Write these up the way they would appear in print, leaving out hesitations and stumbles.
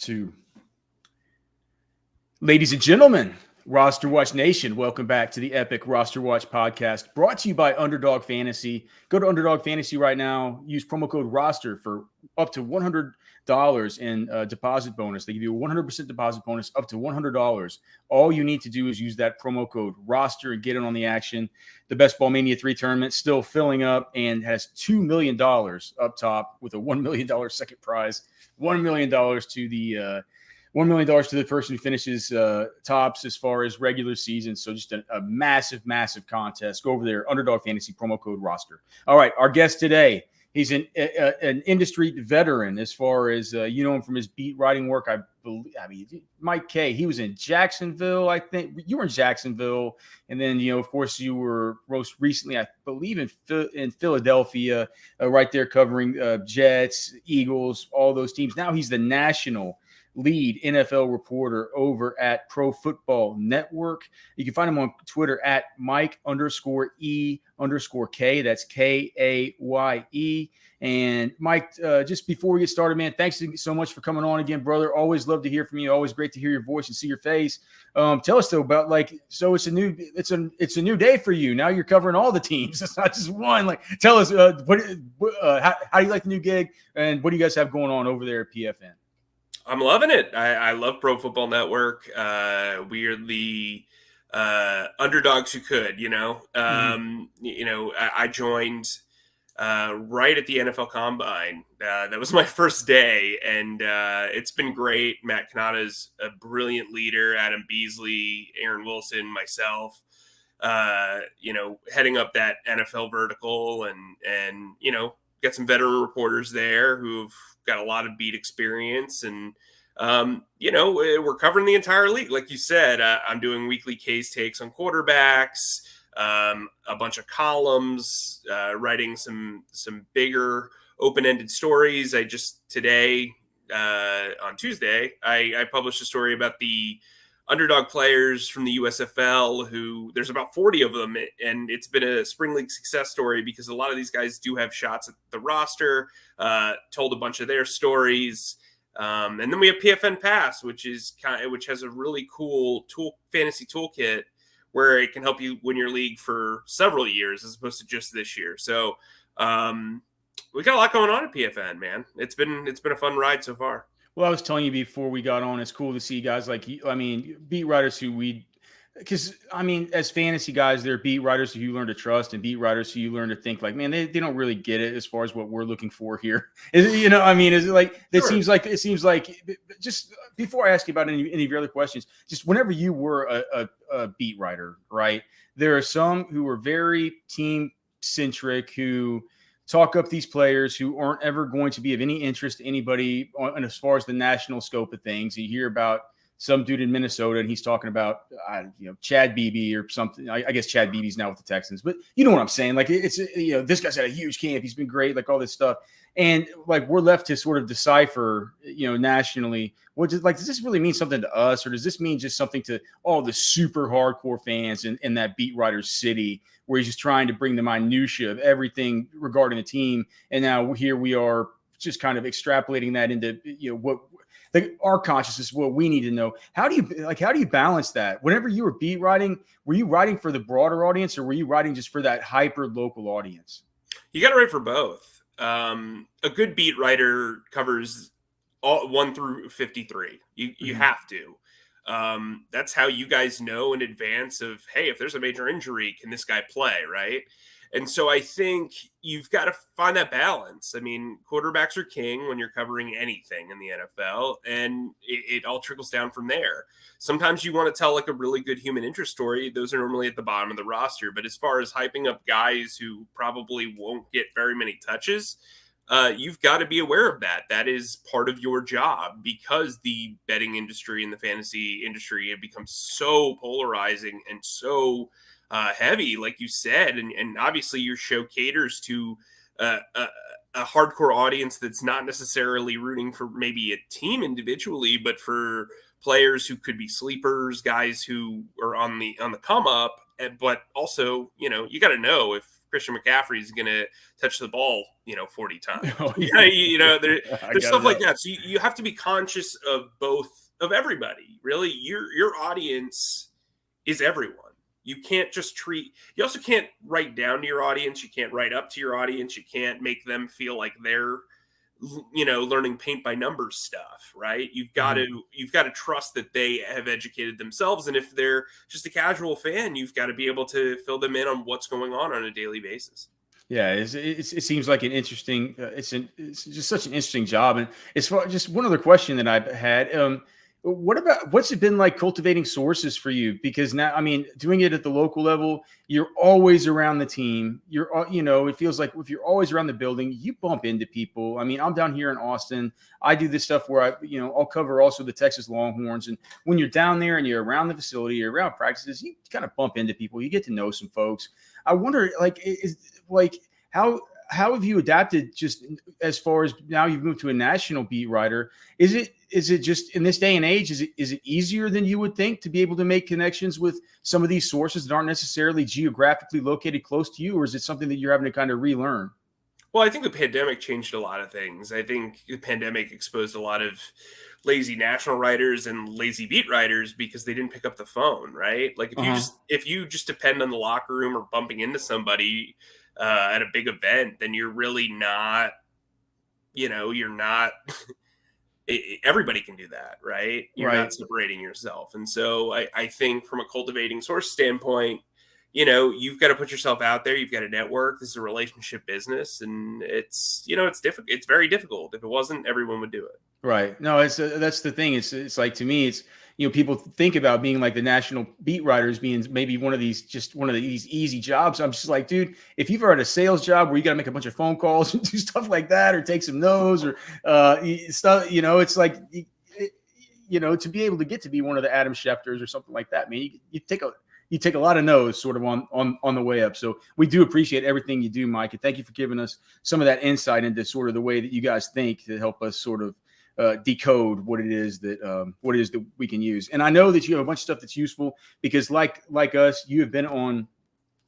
2. Ladies and gentlemen, RosterWatch Nation, welcome back to the epic RosterWatch Podcast, brought to you by Underdog Fantasy. Go to Underdog Fantasy right now. Use promo code ROSTER for up to $100 in deposit bonus. They give you a 100% deposit bonus up to $100. All you need to do is use that promo code ROSTER and get in on the action. The Best Ball Mania 3 tournament still filling up and has $2 million up top with a $1 million second prize. $1 million to the $1 million to the person who finishes tops as far as regular season. So just a massive, massive contest. Go over there, Underdog Fantasy, promo code ROSTER. All right, our guest today, he's an industry veteran as far as you know him from his beat writing work. I mean, Mike Kaye, he was in Jacksonville, I think. You were in Jacksonville. And then, of course, you were most recently, I believe, in Philadelphia, right there covering Jets, Eagles, all those teams. Now he's the national lead NFL reporter over at Pro Football Network. You can find him on Twitter at Mike_E_K. That's Kaye. And Mike, just before we get started, man, thanks so much for coming on again, brother. Always love to hear from you. Always great to hear your voice and see your face. Tell us though about so it's a new day for you. Now you're covering all the teams. It's not just one. Tell us how do you like the new gig and what do you guys have going on over there at PFN? I'm loving it. I love Pro Football Network. We are the underdogs who could, I joined right at the NFL Combine. That was my first day, and it's been great. Matt Canada's a brilliant leader. Adam Beasley, Aaron Wilson, myself, heading up that NFL vertical and got some veteran reporters there who've got a lot of beat experience and, we're covering the entire league. Like you said, I'm doing weekly case takes on quarterbacks, a bunch of columns, writing some bigger open-ended stories. I just today, on Tuesday, I published a story about the underdog players from the USFL who there's about 40 of them. And it's been a spring league success story because a lot of these guys do have shots at the roster, told a bunch of their stories. And then we have PFN Pass, which has a really cool fantasy toolkit where it can help you win your league for several years as opposed to just this year. So, we got a lot going on at PFN, man. It's been a fun ride so far. Well, I was telling you before we got on, it's cool to see guys beat writers as fantasy guys, there are beat writers who you learn to trust and beat writers who you learn to think like, man, they don't really get it as far as what we're looking for here. It seems like just before I ask you about any of your other questions, just whenever you were a beat writer, right? There are some who are very team centric who talk up these players who aren't ever going to be of any interest to anybody and as far as the national scope of things. You hear about some dude in Minnesota and he's talking about, Chad Beebe or something. I guess Chad Beebe's now with the Texans, but you know what I'm saying? Like it's, this guy's had a huge camp. He's been great, like all this stuff. And we're left to sort of decipher, nationally, does this really mean something to us? Or does this mean just something to all the super hardcore fans in that beat writer's city where he's just trying to bring the minutia of everything regarding the team? And now here we are just kind of extrapolating that into, our consciousness, what we need to know. How do you balance that? Whenever you were beat writing, were you writing for the broader audience or were you writing just for that hyper local audience? You got to write for both. A good beat writer covers all 1 through 53. You have to. That's how you guys know in advance of, hey, if there's a major injury, can this guy play, right? And so I think you've got to find that balance. I mean, quarterbacks are king when you're covering anything in the NFL, and it all trickles down from there. Sometimes you want to tell like a really good human interest story. Those are normally at the bottom of the roster. But as far as hyping up guys who probably won't get very many touches, you've got to be aware of that. That is part of your job because the betting industry and the fantasy industry have become so polarizing and so heavy, like you said, and obviously your show caters to a hardcore audience that's not necessarily rooting for maybe a team individually, but for players who could be sleepers, guys who are on the come up. But also, you got to know if Christian McCaffrey is going to touch the ball, 40 times. Oh, There's stuff like that. So you have to be conscious of of everybody. Really, your audience is everyone. You can't just you also can't write down to your audience. You can't write up to your audience. You can't make them feel like they're, learning paint by numbers stuff, right? You've got to trust that they have educated themselves. And if they're just a casual fan, you've got to be able to fill them in on what's going on a daily basis. Yeah, it seems like an interesting. It's just such an interesting job. And as far just one other question that I've had, what's it been like cultivating sources for you? Because now, doing it at the local level, you're always around the team. It feels like if you're always around the building, you bump into people. I'm down here in Austin. I do this stuff where I'll cover also the Texas Longhorns. And when you're down there and you're around the facility, you're around practices, you kind of bump into people. You get to know some folks. I wonder, how have you adapted just as far as now you've moved to a national beat writer? Is it just in this day and age, is it easier than you would think to be able to make connections with some of these sources that aren't necessarily geographically located close to you? Or is it something that you're having to kind of relearn? Well, I think the pandemic changed a lot of things. I think the pandemic exposed a lot of lazy national writers and lazy beat writers because they didn't pick up the phone, right? Like if you just depend on the locker room or bumping into somebody at a big event, then you're really not, you're not, everybody can do that, right? You're not separating yourself. And so I think from a cultivating source standpoint, you've got to put yourself out there. You've got to network. This is a relationship business, and it's difficult. It's very difficult. If it wasn't, everyone would do it. Right. No, that's the thing. It's like, to me, it's, people think about being like the national beat writers being maybe one of these easy jobs. I'm just like, dude, if you've had a sales job where you got to make a bunch of phone calls and do stuff like that, or take some no's or stuff, it's like, to be able to get to be one of the Adam Schefters or something like that, man, you take a lot of no's sort of on the way up. So we do appreciate everything you do, Mike. And thank you for giving us some of that insight into sort of the way that you guys think to help us sort of decode what it is that we can use. And I know that you have a bunch of stuff that's useful because like us, you have been on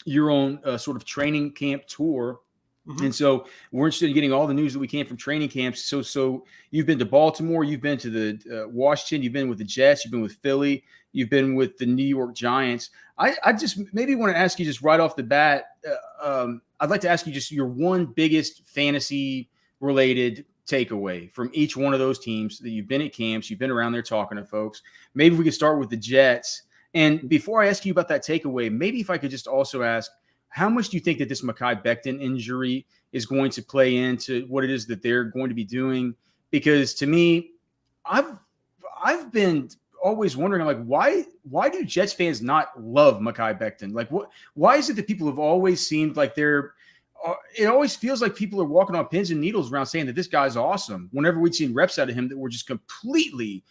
your own sort of training camp tour. Mm-hmm. And so we're interested in getting all the news that we can from training camps. So you've been to Baltimore, you've been to the Washington, you've been with the Jets, you've been with Philly, you've been with the New York Giants. I just maybe want to ask you just right off the bat, I'd like to ask you just your one biggest fantasy related takeaway from each one of those teams that you've been at camps, you've been around there talking to folks. Maybe we could start with the Jets. And before I ask you about that takeaway, maybe if I could just also ask, how much do you think that this Mekhi Becton injury is going to play into what it is that they're going to be doing? Because to me, I've been always wondering, like, why do Jets fans not love Mekhi Becton? Like, why is it that people have always seemed like it always feels like people are walking on pins and needles around saying that this guy's awesome. Whenever we'd seen reps out of him that were just completely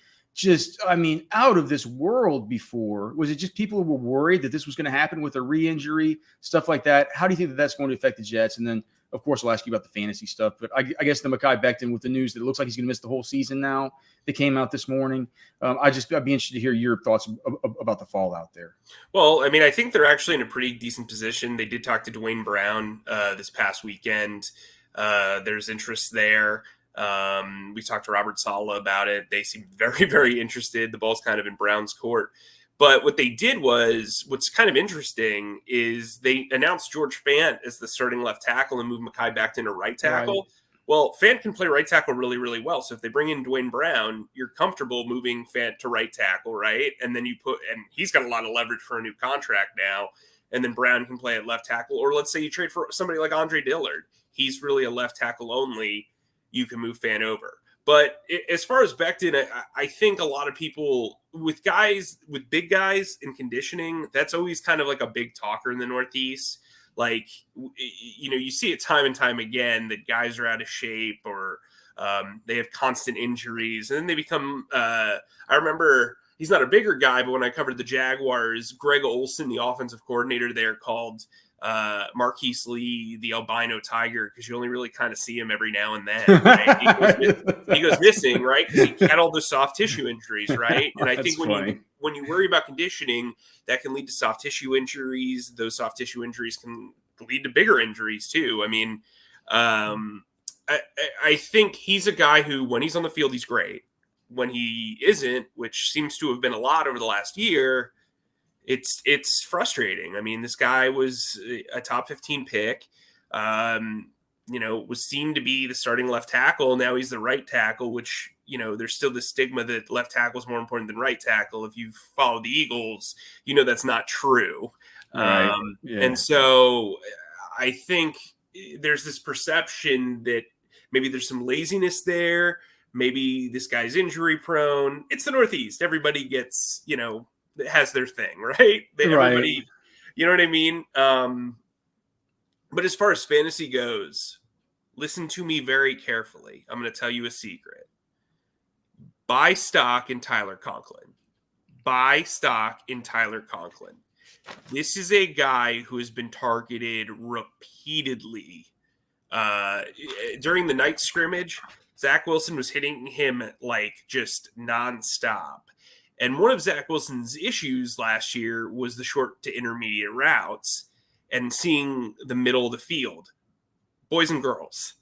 out of this world before. Was it just people who were worried that this was going to happen with a re-injury, stuff like that? How do you think that that's going to affect the Jets? And then, of course, I'll ask you about the fantasy stuff. But I guess the Mekhi Becton with the news that it looks like he's going to miss the whole season now that came out this morning. I'd be interested to hear your thoughts about the fallout there. Well, I think they're actually in a pretty decent position. They did talk to Dwayne Brown this past weekend. There's interest there. We talked to Robert Saleh about it. They seem very, very interested. The ball's kind of in Brown's court. But what they did what's kind of interesting is they announced George Fant as the starting left tackle and moved Mekhi Becton to right tackle. Right. Well, Fant can play right tackle really, really well. So if they bring in Dwayne Brown, you're comfortable moving Fant to right tackle, right? And then and he's got a lot of leverage for a new contract now. And then Brown can play at left tackle. Or let's say you trade for somebody like Andre Dillard. He's really a left tackle only. You can move Fant over. But as far as Becton, I think a lot of people with big guys in conditioning, that's always kind of like a big talker in the Northeast. Like, you see it time and time again that guys are out of shape or they have constant injuries. And then they become, I remember he's not a bigger guy, but when I covered the Jaguars, Greg Olson, the offensive coordinator there, called Marquise Lee the albino tiger because you only really kind of see him every now and then. Right? he goes missing, right? Because he had all those soft tissue injuries, right? And I think when you worry about conditioning, that can lead to soft tissue injuries. Those soft tissue injuries can lead to bigger injuries too. I mean, I think he's a guy who, when he's on the field, he's great. When he isn't, which seems to have been a lot over the last year, it's frustrating. I mean, this guy was a top 15 pick, was seen to be the starting left tackle. Now he's the right tackle, which, there's still this stigma that left tackle is more important than right tackle. If you've followed the Eagles, that's not true. Right. And so I think there's this perception that maybe there's some laziness there. Maybe this guy's injury prone. It's the Northeast. Everybody gets, has their thing, right? Everybody, you know what I mean? But as far as fantasy goes, listen to me very carefully. I'm going to tell you a secret. Buy stock in Tyler Conklin. Buy stock in Tyler Conklin. This is a guy who has been targeted repeatedly. During the night scrimmage, Zach Wilson was hitting him like just nonstop. And one of Zach Wilson's issues last year was the short to intermediate routes and seeing the middle of the field. Boys and girls,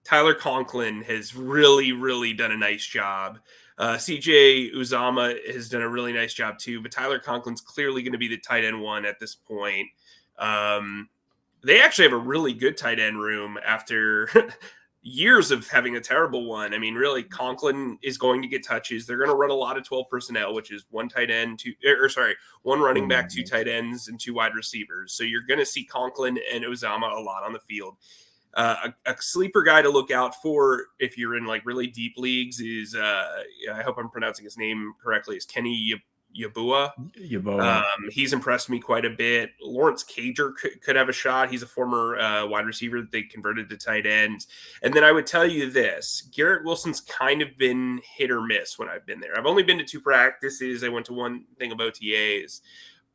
Tyler Conklin has really, really done a nice job. CJ Uzama has done a really nice job too, but Tyler Conklin's clearly going to be the tight end one at this point. They actually have a really good tight end room after years of having a terrible one. I mean, really, Conklin is going to get touches. They're going to run a lot of 12 personnel, which is one running back, 2 tight ends, and 2 wide receivers. So you're going to see Conklin and Uzama a lot on the field. A sleeper guy to look out for if you're in like really deep leagues is, I hope I'm pronouncing his name correctly, is Kenny Yabua. He's impressed me quite a bit. Lawrence Cager could have a shot. He's a former wide receiver that they converted to tight end. And then I would tell you this, Garrett Wilson's kind of been hit or miss when I've been there. I've only been to 2 practices. I went to one thing of OTAs,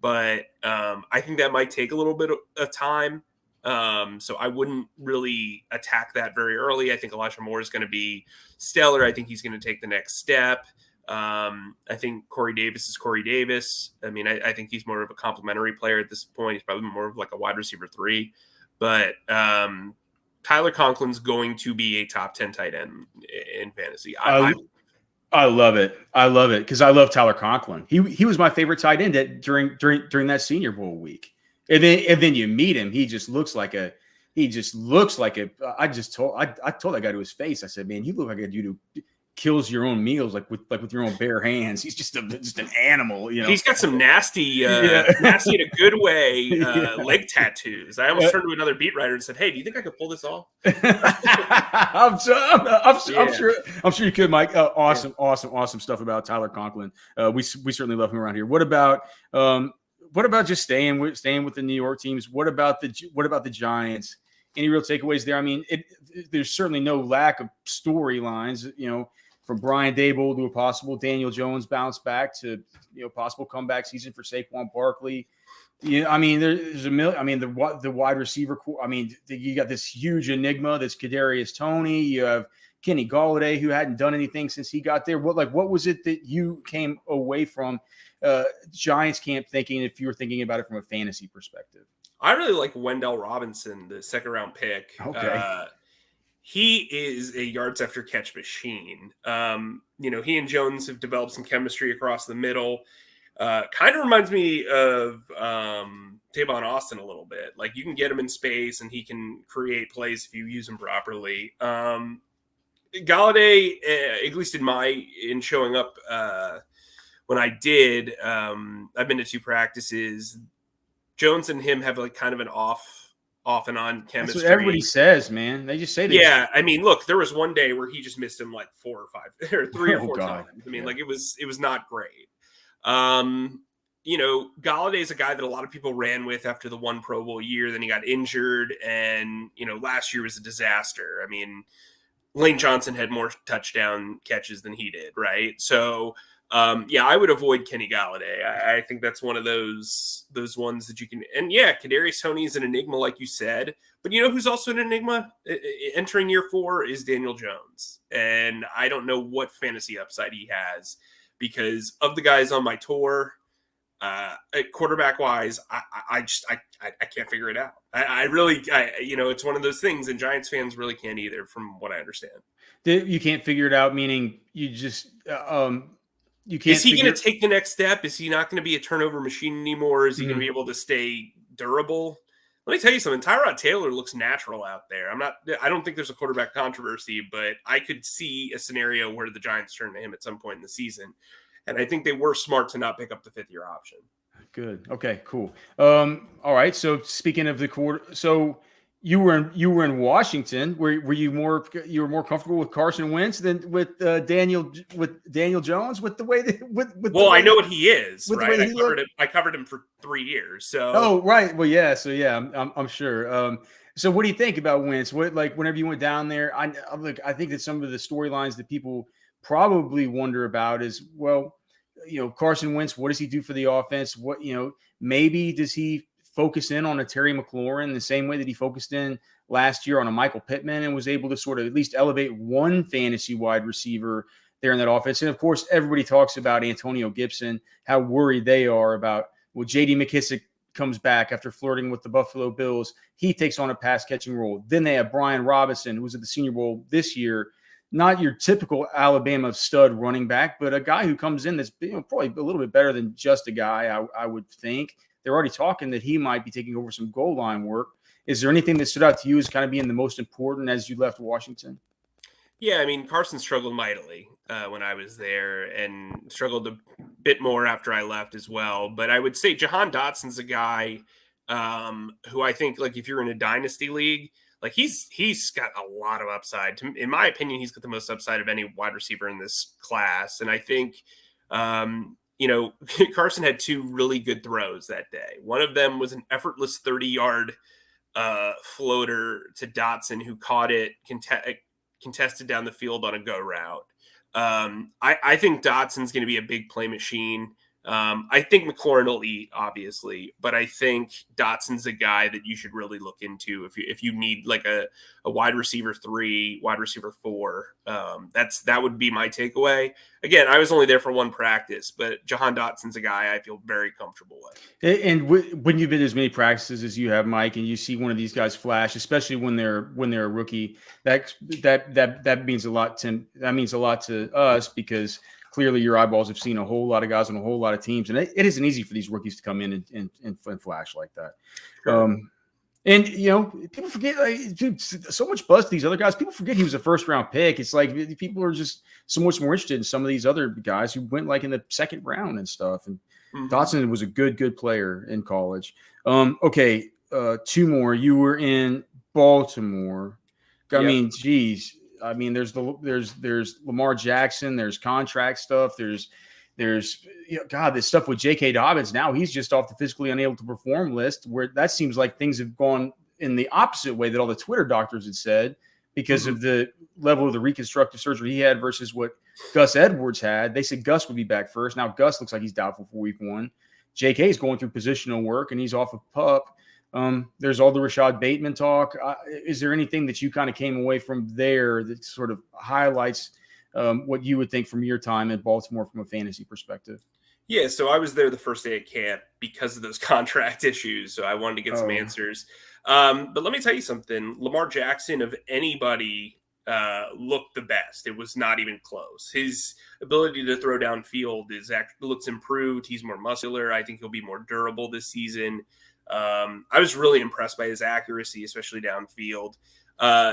but I think that might take a little bit of time. So I wouldn't really attack that very early. I think Elijah Moore is going to be stellar. I think he's going to take the next step. I think Corey Davis is Corey Davis. I mean, I think he's more of a complimentary player at this point. He's probably more of like a wide receiver 3, but Tyler Conklin's going to be a top 10 tight end in fantasy. I love it. I love it because I love Tyler Conklin. He was my favorite tight end during that Senior Bowl week. And then you meet him. He just looks like a. I told that guy to his face. I said, "Man, you look like a dude who kills your own meals with your own bare hands. He's just an animal." He's got some nasty nasty in a good way leg tattoos. I almost turned to another beat writer and said, "Hey, do you think I could pull this off?" I'm sure you could, Mike. Awesome stuff about Tyler Conklin. We certainly love him around here. What about just staying with the New York teams? What about the Giants? Any real takeaways there? I mean, there's certainly no lack of storylines, from Brian Daboll to a possible Daniel Jones bounce back to, possible comeback season for Saquon Barkley. I mean, there's the wide receiver core. I mean, you got this huge enigma that's Kadarius Toney. You have Kenny Golladay, who hadn't done anything since he got there. What was it that you came away from Giants camp thinking, if you were thinking about it from a fantasy perspective? I really like Wendell Robinson, the 2nd round pick. Okay. He is a yards after catch machine. He and Jones have developed some chemistry across the middle. Kind of reminds me of Tavon Austin a little bit. Like, you can get him in space and he can create plays if you use him properly. Golladay, at least in showing up when I did, I've been to 2 practices. Jones and him have like kind of an off and on chemistry. That's what everybody says, man. They just say that. Yeah, I mean, look, there was one day where he just missed him like 4 or 5 or 3 or 4 times. I mean, like it was not great. Galladay's a guy that a lot of people ran with after the 1 Pro Bowl year. Then he got injured, and last year was a disaster. I mean, Lane Johnson had more touchdown catches than he did, right? So, I would avoid Kenny Golladay. I think that's one of those ones that you can. And Kadarius Toney is an enigma, like you said. But who's also an enigma entering year 4 is Daniel Jones, and I don't know what fantasy upside he has because of the guys on my tour. Quarterback wise, I can't figure it out. I really, it's one of those things, and Giants fans really can't either, from what I understand. You can't figure it out, meaning you just you can't. Is he going to take the next step? Is he not going to be a turnover machine anymore? Is he going to be able to stay durable? Let me tell you something. Tyrod Taylor looks natural out there. I don't think there's a quarterback controversy, but I could see a scenario where the Giants turn to him at some point in the season. And I think they were smart to not pick up the 5th-year option. Good. Okay, cool. All right. So speaking of the quarter, so you were in Washington. Were you more comfortable with Carson Wentz than with Daniel Jones, with the way that I know what he is, right? I covered him for 3 years. So right. Well, yeah. So yeah, I'm sure. So what do you think about Wentz? Whenever you went down there, I think that some of the storylines that people probably wonder about is, well, Carson Wentz, what does he do for the offense? What, maybe does he focus in on a Terry McLaurin the same way that he focused in last year on a Michael Pittman and was able to sort of at least elevate one fantasy wide receiver there in that offense? And of course, everybody talks about Antonio Gibson, how worried they are about, well, J.D. McKissick comes back after flirting with the Buffalo Bills. He takes on a pass catching role. Then they have Brian Robinson, who was at the Senior Bowl this year. Not your typical Alabama stud running back, but a guy who comes in that's probably a little bit better than just a guy, I would think. They're already talking that he might be taking over some goal line work. Is there anything that stood out to you as kind of being the most important as you left Washington? Yeah, I mean, Carson struggled mightily when I was there and struggled a bit more after I left as well. But I would say Jahan Dotson's a guy who I think, like, if you're in a dynasty league, like he's got a lot of upside. In my opinion, he's got the most upside of any wide receiver in this class. And I think, Carson had 2 really good throws that day. One of them was an effortless 30-yard floater to Dotson, who caught it contested down the field on a go route. I think Dotson's going to be a big play machine. I think McLaurin will eat, obviously, but I think Dotson's a guy that you should really look into if you need like a wide receiver 3, wide receiver 4. That would be my takeaway. Again, I was only there for one practice, but Jahan Dotson's a guy I feel very comfortable with. And when you've been to as many practices as you have, Mike, and you see one of these guys flash, especially when they're a rookie, that means a lot to us, because clearly your eyeballs have seen a whole lot of guys on a whole lot of teams, and it isn't easy for these rookies to come in and flash like that. Sure. And people forget, dude, so much buzz to these other guys. People forget he was a first-round pick. It's like people are just so much more interested in some of these other guys who went like in the 2nd round and stuff. And Dotson was a good player in college. Okay, 2 more. You were in Baltimore. I mean, geez. I mean, there's Lamar Jackson. There's contract stuff. There's this stuff with J.K. Dobbins. Now he's just off the physically unable to perform list, where that seems like things have gone in the opposite way that all the Twitter doctors had said, because of the level of the reconstructive surgery he had versus what Gus Edwards had. They said Gus would be back first. Now Gus looks like he's doubtful for week 1. J.K. is going through positional work, and he's off of PUP. There's all the Rashad Bateman talk. Is there anything that you kind of came away from there that sort of highlights what you would think from your time in Baltimore from a fantasy perspective? Yeah, so I was there the first day of camp because of those contract issues, so I wanted to get some answers. But let me tell you something. Lamar Jackson, of anybody, looked the best. It was not even close. His ability to throw downfield looks improved. He's more muscular. I think he'll be more durable this season. I was really impressed by his accuracy, especially downfield.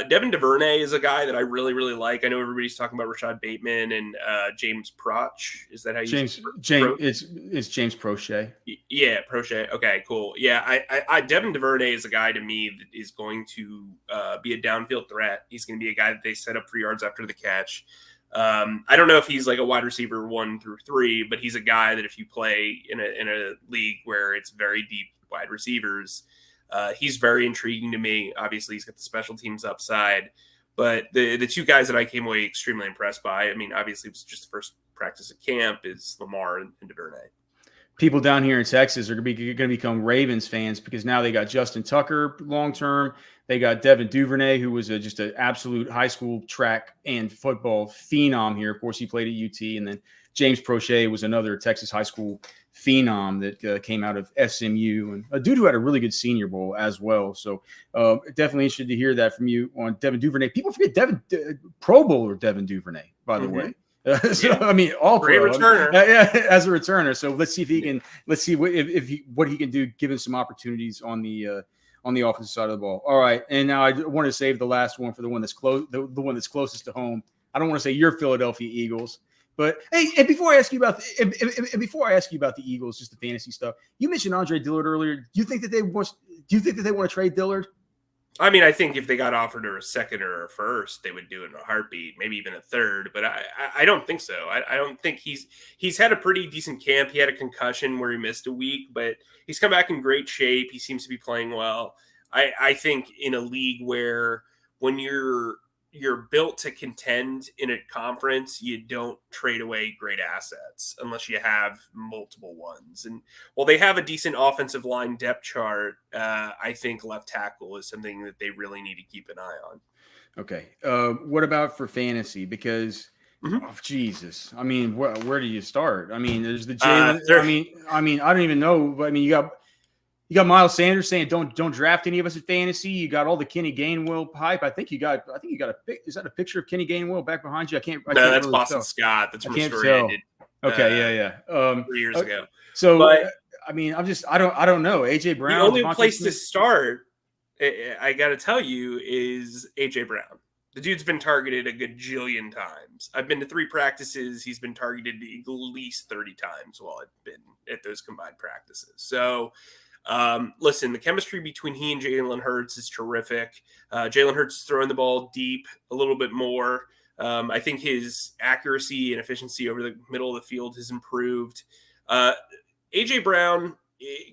Devin Duvernay is a guy that I really, really like. I know everybody's talking about Rashad Bateman and James Proch. Is that how you James? It's James Prochet. Yeah, Prochet. Okay, cool. Yeah, I Devin Duvernay is a guy to me that is going to be a downfield threat. He's going to be a guy that they set up for yards after the catch. I don't know if he's like a wide receiver 1 through 3, but he's a guy that if you play in a league where it's very deep wide receivers, he's very intriguing to me. Obviously, he's got the special teams upside, but the 2 guys that I came away extremely impressed by, I mean, obviously it was just the first practice at camp, is Lamar and Duvernay. People down here in Texas are going to become Ravens fans, because now they got Justin Tucker long-term. They got Devin Duvernay, who was just an absolute high school track and football phenom here. Of course, he played at UT, and then James Prochet was another Texas high school phenom that came out of SMU, and a dude who had a really good Senior Bowl as well. So definitely interested to hear that from you on Devin Duvernay. People forget Devin, Pro Bowler Devin Duvernay, by the way. I mean, all great pro returner. As a returner. So let's see if he can. Let's see what he can do, given some opportunities on the offensive side of the ball. All right, and now I want to save the last one for the one that's close, the one that's closest to home. I don't want to say your Philadelphia Eagles, but hey, and before I ask you about the Eagles, just the fantasy stuff, you mentioned Andre Dillard earlier. Do you think that they want to trade Dillard? I mean, I think if they got offered a second or a first, they would do it in a heartbeat, maybe even a third. But I don't think so. I don't think he's had a pretty decent camp. He had a concussion where he missed a week, but he's come back in great shape. He seems to be playing well. I think in a league where when you're built to contend in a conference, you don't trade away great assets unless you have multiple ones. And while they have a decent offensive line depth chart, I think left tackle is something that they really need to keep an eye on. Okay. What about for fantasy? Because Jesus, I mean, where do you start? I mean, there's the Jalen. I mean, I don't even know. I mean, you got Miles Sanders saying don't draft any of us in fantasy. You got all the Kenny Gainwell hype. I think you got is that a picture of Kenny Gainwell back behind you? I can't that's really Boston tell. Scott. That's from I can't story tell. ended, Okay, 3 years ago. So but, I mean, I don't know. AJ Brown. The only place to start, I got to tell you, is AJ Brown. The dude's been targeted a gajillion times. I've been to 3 practices. He's been targeted at least 30 times while I've been at those combined practices. So. Listen, the chemistry between he and Jalen Hurts is terrific. Jalen Hurts is throwing the ball deep a little bit more. I think his accuracy and efficiency over the middle of the field has improved. AJ Brown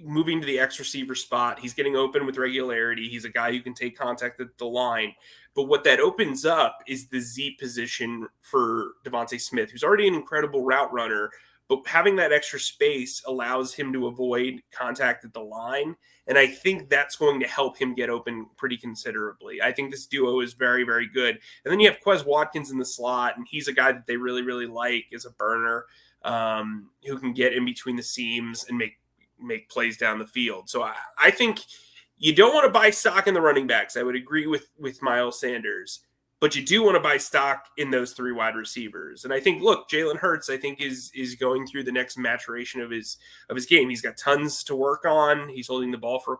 moving to the X receiver spot. He's getting open with regularity. He's a guy who can take contact at the line. But what that opens up is the Z position for Devontae Smith, who's already an incredible route runner. But having that extra space allows him to avoid contact at the line. And I think that's going to help him get open pretty considerably. I think this duo is very, very good. And then you have Quez Watkins in the slot, and he's a guy that they really, really like as a burner who can get in between the seams and make plays down the field. So I think you don't want to buy stock in the running backs. I would agree with Miles Sanders. But you do want to buy stock in those 3 wide receivers. And I think, look, Jalen Hurts, I think, is going through the next maturation of his game. He's got tons to work on. He's holding the ball for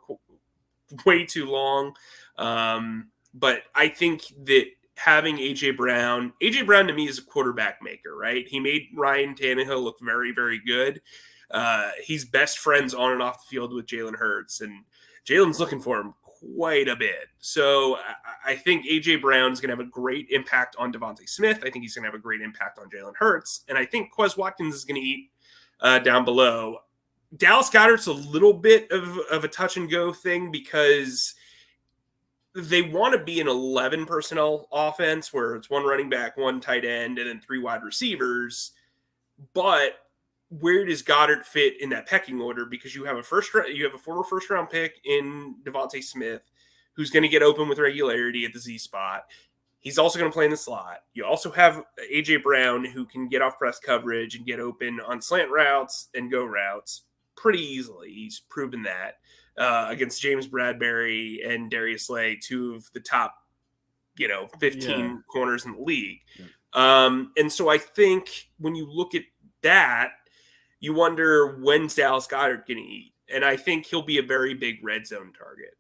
way too long. But I think that having AJ Brown to me is a quarterback maker, right? He made Ryan Tannehill look very, very good. He's best friends on and off the field with Jalen Hurts. And Jalen's looking for him quite a bit. So I think AJ Brown is going to have a great impact on Devontae Smith. I think he's going to have a great impact on Jalen Hurts. And I think Quez Watkins is going to eat down below. Dallas Goedert's a little bit of a touch and go thing because they want to be an 11 personnel offense where it's 1 running back, 1 tight end, and then 3 wide receivers. But where does Goddard fit in that pecking order? Because you have a former first round pick in Devontae Smith, who's going to get open with regularity at the Z spot. He's also going to play in the slot. You also have AJ Brown, who can get off press coverage and get open on slant routes and go routes pretty easily. He's proven that against James Bradbury and Darius Slay, 2 of the top, 15 corners in the league. Yeah. And so I think when you look at that, you wonder when's Dallas Goedert going to eat. And I think he'll be a very big red zone target.